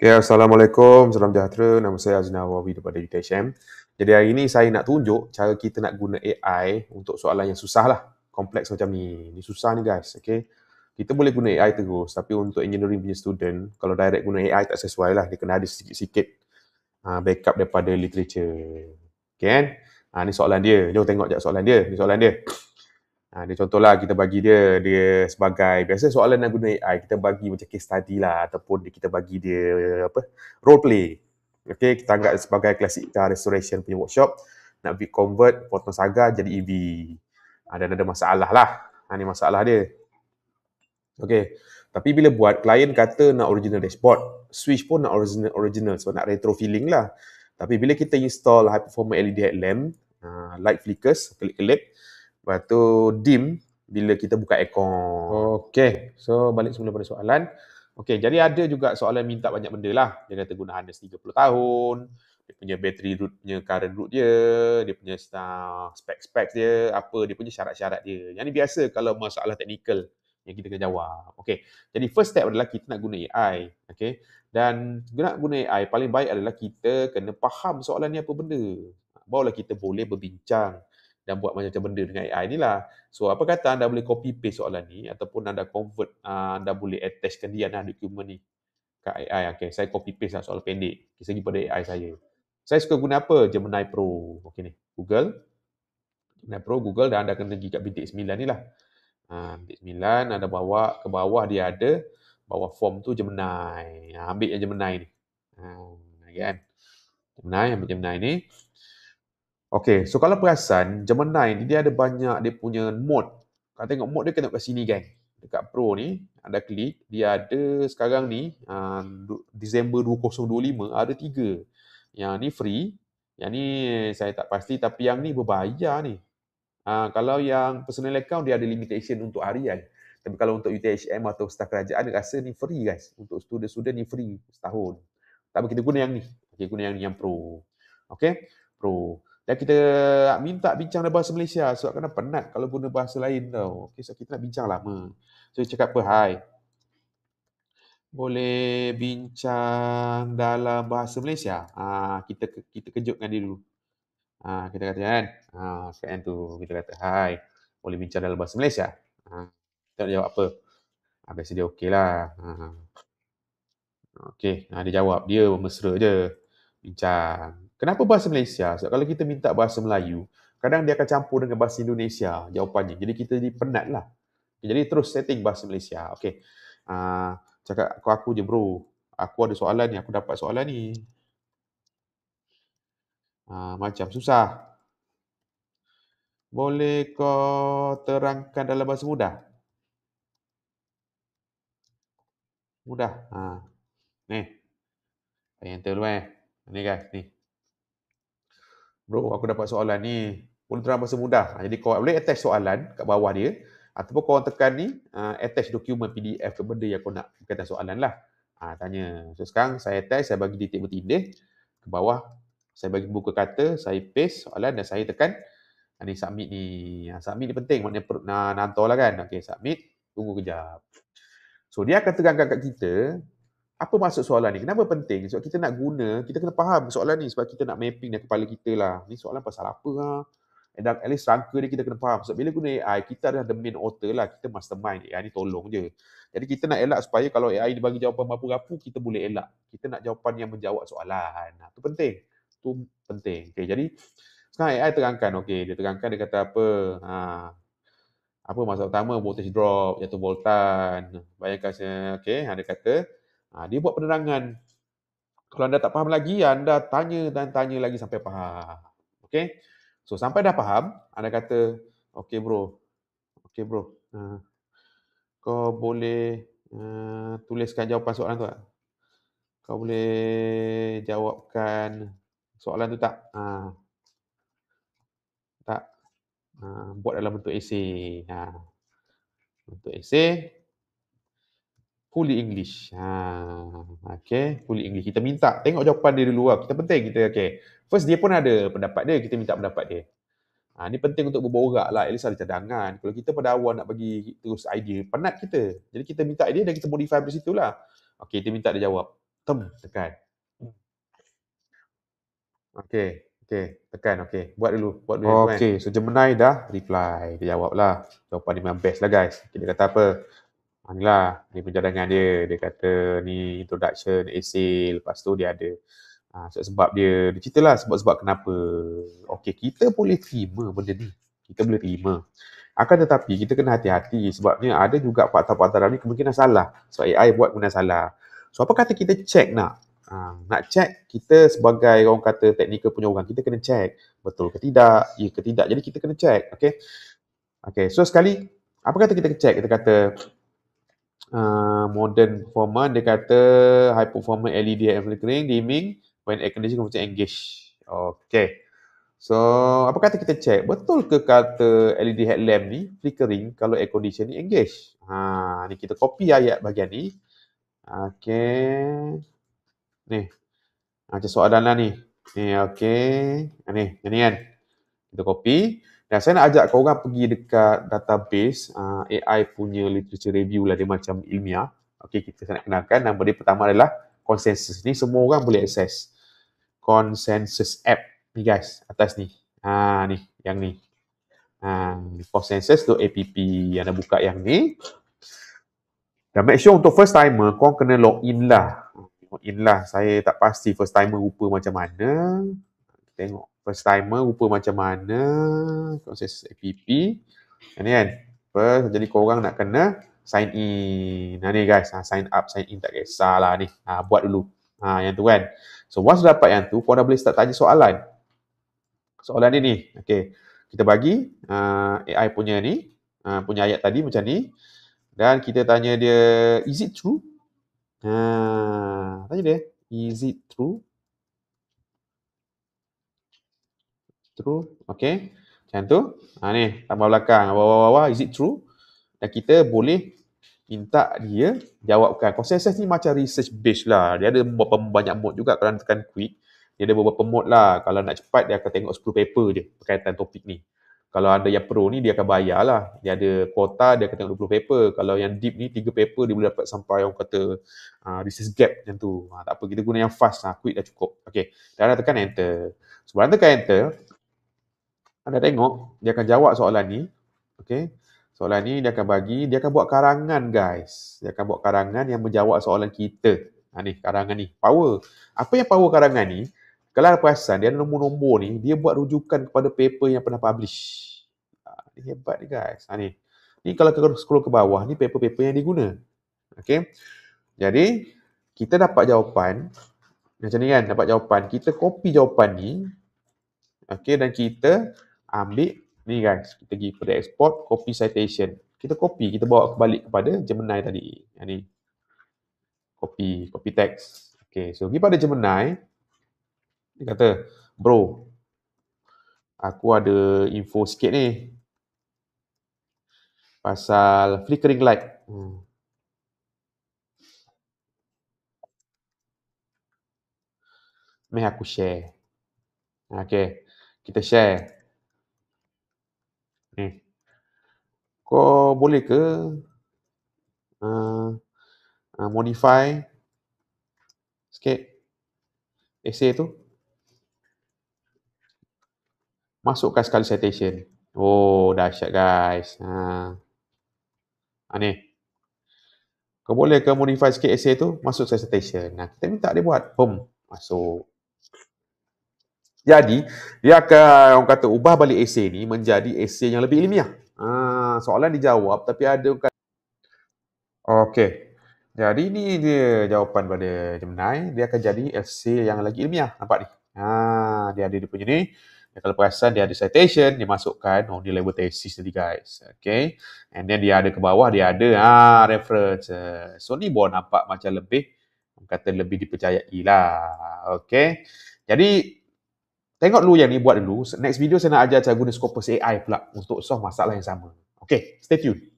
Okay, Assalamualaikum, salam sejahtera. Nama saya Azna Wawi daripada UTHM. Jadi hari ini saya nak tunjuk cara kita nak guna AI untuk soalan yang susah lah. Kompleks macam ni. Ni susah ni guys, okay. Kita boleh guna AI terus, tapi untuk engineering punya student, kalau direct guna AI tak sesuai lah. Dia kena ada sikit-sikit backup daripada literature. Okay kan? Ni soalan dia. Jom tengok sekejap soalan dia. Ni soalan dia. Dia contohlah kita bagi dia sebagai, biasa soalan nak guna AI, kita bagi macam case study lah ataupun kita bagi dia role play. Okay, kita anggap sebagai classic car restoration punya workshop, nak convert potong saga jadi EV. Dan ada masalah lah. Ni masalah dia. Okay, tapi bila buat, klien kata nak original dashboard, switch pun nak original sebab nak retro feeling lah. Tapi bila kita install high performance LED headlamp, light flickers, kelip-kelip, lepas tu dim bila kita buka aircon. Okay, so balik semula pada soalan. Okay, jadi ada juga soalan minta banyak benda lah. Dia kata guna harness 30 tahun, dia punya battery root punya current root dia punya spek-spek dia, apa dia punya syarat-syarat dia. Yang ni biasa kalau masalah teknikal yang kita kena jawab. Okay, jadi first step adalah kita nak guna AI. Okay, dan nak guna AI paling baik adalah kita kena faham soalan ni apa benda. Barulah kita boleh berbincang dan buat macam benda dengan AI ni lah. So, apa kata anda boleh copy paste soalan ni ataupun anda convert, anda boleh attachkan dia dokumen ni kat AI. Okay, saya copy paste lah soalan pendek. Segi pada AI saya. Saya suka guna apa? Gemini Pro. Okay ni, Google. Gemini Pro, Google, dan anda kena pergi kat bintik 9 ni lah. Bintik 9, anda bawa ke bawah, dia ada bawah form tu Gemini. Ambil yang Gemini ni. Kan? Gemini, ambil Gemini ni. Okay, so kalau perasan, Gemini ni dia ada banyak dia punya mode. Kalau tengok mode dia, kena kat sini gang. Dekat Pro ni, anda klik, dia ada sekarang ni, Disember 2025, ada 3. Yang ni free, yang ni saya tak pasti, tapi yang ni berbayar ni. Kalau yang personal account, dia ada limitation untuk harian. Tapi kalau untuk UTHM atau staf kerajaan, dia rasa ni free guys. Untuk student-student ni free setahun. Tapi kita guna yang ni. Kita guna yang Pro. Okay, Pro. Dan kita minta bincang dalam bahasa Malaysia sebab kena penat kalau guna bahasa lain tau. Okay, so kita nak bincang lama. So cakap apa? Hai, boleh bincang dalam bahasa Malaysia? Kita kejutkan dia dulu. Kita kata kan, sekarang tu kita kata, hai, boleh bincang dalam bahasa Malaysia? Kita nak jawab apa? Biasa dia okey lah. Okey, dia jawab, dia mesra je. Bincang. Kenapa bahasa Malaysia? Sebab kalau kita minta bahasa Melayu, kadang dia akan campur dengan bahasa Indonesia jawapannya. Jadi kita jadi penat lah. Jadi terus setting bahasa Malaysia. Okey. Cakap aku je bro. Aku ada soalan ni, aku dapat soalan ni. Macam susah. Boleh kau terangkan dalam bahasa mudah? Mudah. Ni. Saya enter dulu Ni guys, ni. Bro, aku dapat soalan ni. Boleh terang bahasa mudah. Jadi kau boleh attach soalan kat bawah dia. Ataupun kau tekan ni, attach dokumen PDF ke benda yang kau nak berkaitan soalan lah. Tanya. So sekarang saya attach, saya bagi di table tindih. Ke bawah, saya bagi buku kata, saya paste soalan dan saya tekan. Ni submit ni. Submit ni penting. Maknanya nak hantar lah kan. Okay, submit. Tunggu kejap. So dia akan terangkan kat kita apa maksud soalan ni? Kenapa penting? Sebab kita nak guna, kita kena faham soalan ni sebab kita nak mapping dalam kepala kita lah. Ni soalan pasal apa lah? Dan at least rangka dia kita kena faham. Sebab bila guna AI, kita adalah the main author lah. Kita mastermind. AI ni tolong je. Jadi kita nak elak supaya kalau AI dia bagi jawapan rapu-rapu, kita boleh elak. Kita nak jawapan yang menjawab soalan. Itu penting. Itu penting. Okay, jadi sekarang AI terangkan. Okay, dia terangkan, dia kata apa? Apa masalah utama? Voltage drop, jatuh voltan. Bayangkan saya, okay, dia kata, dia buat penerangan. Kalau anda tak faham lagi, anda tanya dan tanya lagi sampai faham. Okay? So, sampai dah faham, anda kata, okay bro, kau boleh tuliskan jawapan soalan tu tak? Kau boleh jawabkan soalan tu tak? Tak. Buat dalam bentuk esei. Bentuk esei. Fully English. Okay, fully English. Kita minta tengok jawapan dia dulu lah. Kita penting kita okay. First dia pun ada pendapat dia, kita minta pendapat dia. Ni penting untuk berborak lah, at least ada cadangan. Kalau kita pada awal nak bagi terus idea, penat kita. Jadi kita minta idea dan kita modify dari situ lah. Okay, kita minta dia jawab. Tekan. Okey, okey, tekan, okey. Buat dulu yang tu kan. Okey, so Gemini dah reply, dia jawab lah. Jawapan dia memang best lah guys. Dia kata apa? Ni lah, ni penjaringan dia. Dia kata ni introduction, essay, lepas tu dia ada sebab dia cerita lah sebab-sebab kenapa. Okey, kita boleh terima benda ni. Kita boleh terima. Akan tetapi kita kena hati-hati sebabnya ada juga fakta-fakta dalam ni kemungkinan salah. Sebab AI buat kemungkinan salah. So apa kata kita check nak check kita sebagai orang kata teknikal punya orang, kita kena check betul ke tidak, ya ke tidak. Jadi kita kena check, okey. Okey, so sekali apa kata kita check, kita kata modern performance, dia kata high performance LED and flickering dimming when air conditioning macam engage. Okey. So, apa kata kita check, betul ke kata LED headlamp ni flickering kalau air condition ni engage? Ni kita copy ayat bahagian ni. Okey. Ni. Macam soalan lah ni. Ni, okey. Ni kan. Kita copy. Dan saya nak ajak korang pergi dekat database AI punya literature review lah. Dia macam ilmiah. Okey, saya nak kenalkan. Nama dia pertama adalah Consensus. Ni semua orang boleh access. Consensus app ni guys. Atas ni. Ni. Yang ni. Consensus.app. Yang dah buka yang ni. Dan make sure untuk first timer, korang kena login lah. Login lah. Saya tak pasti first timer rupa macam mana. Tengok. First timer rupa macam mana. Proses app. Ni kan. First, jadi korang nak kena sign in. Ni guys. Sign up, sign in tak kisahlah ni. Buat dulu. Yang tu kan. So once dapat yang tu, korang dah boleh start tanya soalan. Soalan dia ni. Okay. Kita bagi AI punya ni. Punya ayat tadi macam ni. Dan kita tanya dia, is it true? Tanya dia, is it true? True, okay. Macam tu. Ni, tambah belakang. Bawah-bawah, is it true? Dan kita boleh minta dia jawabkan. Consensus ni macam research based lah. Dia ada beberapa banyak mode juga kalau tekan quick. Dia ada beberapa mode lah. Kalau nak cepat, dia akan tengok 10 paper je berkaitan topik ni. Kalau ada yang pro ni, dia akan bayar lah. Dia ada kuota, dia akan tengok 20 paper. Kalau yang deep ni, 3 paper, dia boleh dapat sampai orang kata research gap macam tu. Tak apa, kita guna yang fast. Quick dah cukup. Okay. Dan dah tekan enter. Sebelum tekan enter, anda tengok, dia akan jawab soalan ni. Okay. Soalan ni dia akan bagi, dia akan buat karangan guys. Dia akan buat karangan yang menjawab soalan kita. Ni, karangan ni. Power. Apa yang power karangan ni? Kalau ada perasan, dia ada nombor-nombor ni, dia buat rujukan kepada paper yang pernah publish. Ni hebat ni guys. Ni. Ni kalau scroll ke bawah, ni paper-paper yang diguna. Okay. Jadi, kita dapat jawapan. Macam ni kan, dapat jawapan. Kita copy jawapan ni. Okay, dan kita ambil ni guys, kita pergi pada export, copy citation. Kita copy, kita bawa balik kepada Gemini tadi. Yang ni. Copy text. Okay, so pergi pada Gemini. Dia kata, bro, aku ada info sikit ni. Pasal flickering light. Mari aku share. Okay, kita share. Ni. Kau boleh ke modify sikit essay tu? Masukkan sekali citation. Oh, dahsyat guys. Ni. Kau boleh ke modify sikit essay tu? Masuk citation. Kita minta dia buat. Boom. Masuk. Jadi, dia akan, orang kata, ubah balik essay ni menjadi essay yang lebih ilmiah. Soalan dijawab, tapi ada... Okey. Jadi, ni dia jawapan pada Gemini. Dia akan jadi essay yang lagi ilmiah. Nampak ni? Dia ada dia punya ni. Kalau perasan, dia ada citation, dia masukkan. Dia level thesis tadi, guys. Okay. And then dia ada ke bawah, dia ada reference. So, ni boleh nampak macam lebih, kata lebih dipercayai lah. Okay. Jadi, tengok dulu yang ni, buat dulu. Next video, saya nak ajar cara guna Scopus AI pula untuk solve masalah yang sama. Okay, stay tune.